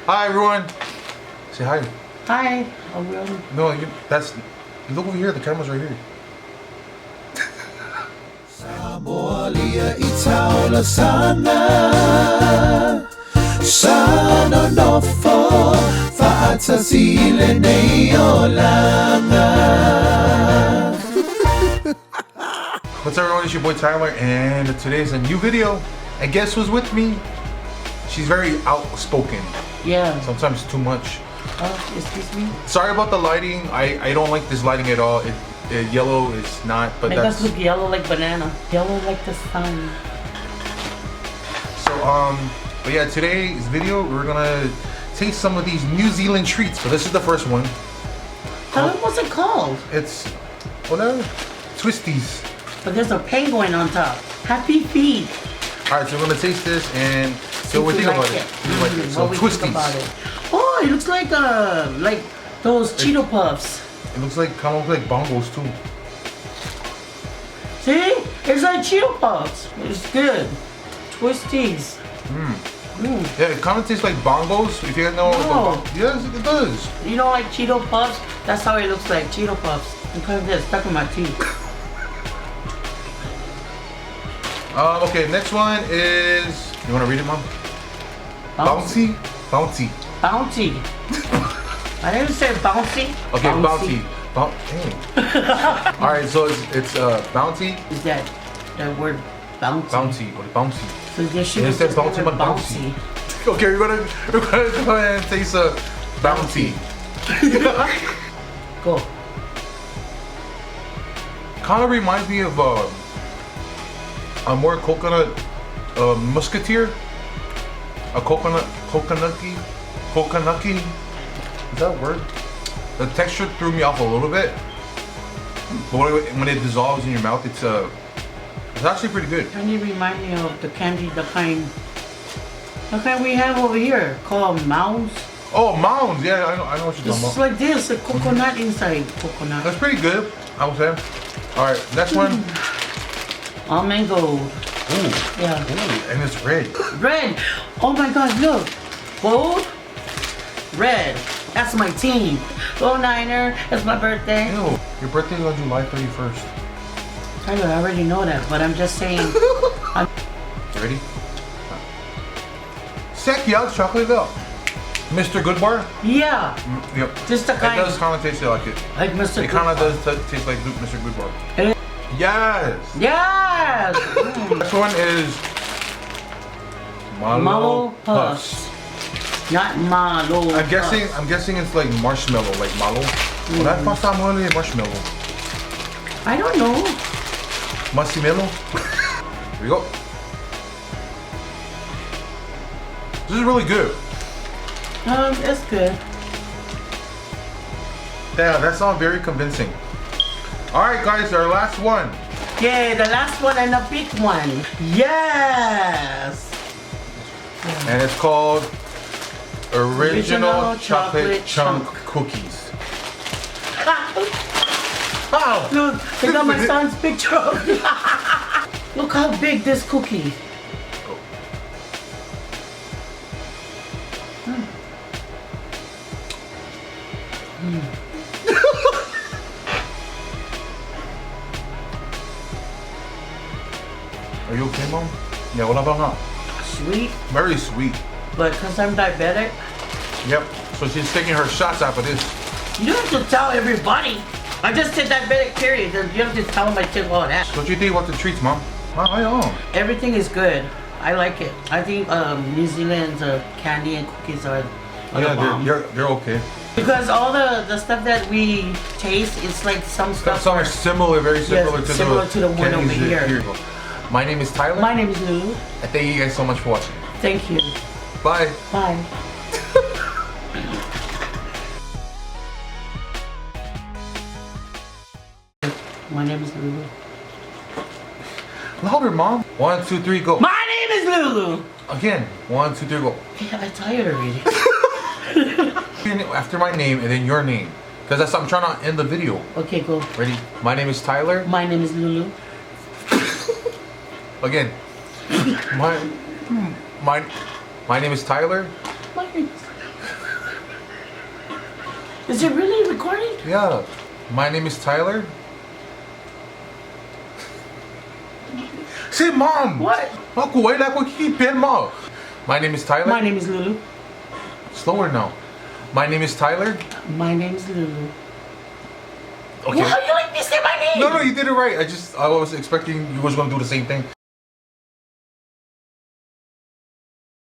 Hi everyone. Say hi. Hi. Oh, really? No, you look over here. The camera's right here. Samoalia itaula sana sana nofo faatasile neolanga. What's up everyone, it's your boy Tyler and today's a new video. And guess who's with me? She's very outspoken. Yeah. Sometimes too much. Excuse me? Sorry about the lighting. I don't like this lighting at all. Yellow is not, but Make us look yellow like banana. Yellow like the sun. So, but yeah, today's video, we're gonna taste some of these New Zealand treats. So this is the first one. What's it called? It's, whatever, Twisties. But there's a penguin on top. Happy feet. Alright, so we're gonna taste this and so what do you think about it? So What we Twisties. think about it. Oh, it looks like those Cheeto Puffs. It looks like kind of like bongos too. See? It's like Cheeto Puffs. It's good. Twisties. Yeah, it kind of tastes like bongos. If you guys know No. yes, it does. You know, like Cheeto Puffs? That's how it looks like, Cheeto Puffs. Because they're stuck in my teeth. Okay, next one is, you want to read it, Mom? Bouncy? Bouncy. Bounty. I didn't say bouncy. Okay, bounty. Dang. Alright, so it's bounty. Is that word bouncy? Bouncy. What is bouncy? So there should It be says bouncy, but bouncy. Okay, we're gonna go ahead and taste a bounty. Go. Kind of reminds me of a more coconut musketeer. A coconutty. Is that a word? The texture threw me off a little bit, but when it dissolves in your mouth, it's actually pretty good. Kind of remind me of the kind we have over here called mounds. Oh, mounds! Yeah, I know what you're This talking is about. like this, a coconut inside coconut. That's pretty good, I would say. All right, next one. Almond gold. Ooh, Yeah. ooh, and it's red. Red. Oh my God! Look, gold, red. That's my team. Go Niner! It's my birthday. Ew, your birthday is on July 31st. I already know that, but I'm just saying. You ready? Sekia's chocolate milk. Mr. Goodbar? Yeah, Yep. just the It kind does kind of taste like it. like Mr. It kind of does taste like Mr. Goodbar. Eh. Yes! Yes. Next one is Mallow Puffs. Not Malo. I'm guessing it's like marshmallow, like mallow. Well, that's marshmallow. Marshmallow. I don't know. Marshmallow. Here we go. This is really good. It's good. Yeah, that sounds very convincing. All right, guys, our last one. Yeah, the last one and the big one. Yes. And it's called Original Chocolate Chunk Chunk. Cookies. Wow! Look, they got my son's picture. Look how big this cookie. Are you okay, Mom? Yeah, what about now? Sweet, Very sweet. but because I'm diabetic, Yep. So she's taking her shots after this. you don't have to tell everybody. I just said diabetic period. You have to tell them I took all that. So what do you think about the treats, Mom? I know. Everything is good. I like it. I think New Zealand's candy and cookies are the Yeah, bomb. they're okay. Because all the stuff that we taste, it's like some stuff. Some are similar, very similar Yes, to similar to the one candies over here. you go. My name is Tyler. My name is Lulu. And thank you guys so much for watching. Thank you. Bye. Bye. My name is Lulu. Louder, Mom. 1, 2, 3, go. My name is Lulu. Again. 1, 2, 3, go. Yeah, I'm tired already. After my name and then your name. Because that's I'm trying to end the video. Okay, go. Ready? My name is Tyler. My name is Lulu. Again. My name is Tyler. My name is Is it really recording? Yeah. My name is Tyler. Say, Mom! What? Ako, wala ko kikipin mo. My name is Tyler. My name is Lulu. Slower now. My name is Tyler. My name is Lulu. Okay. How you like me say my name? No, you did it right. I was expecting you was gonna do the same thing.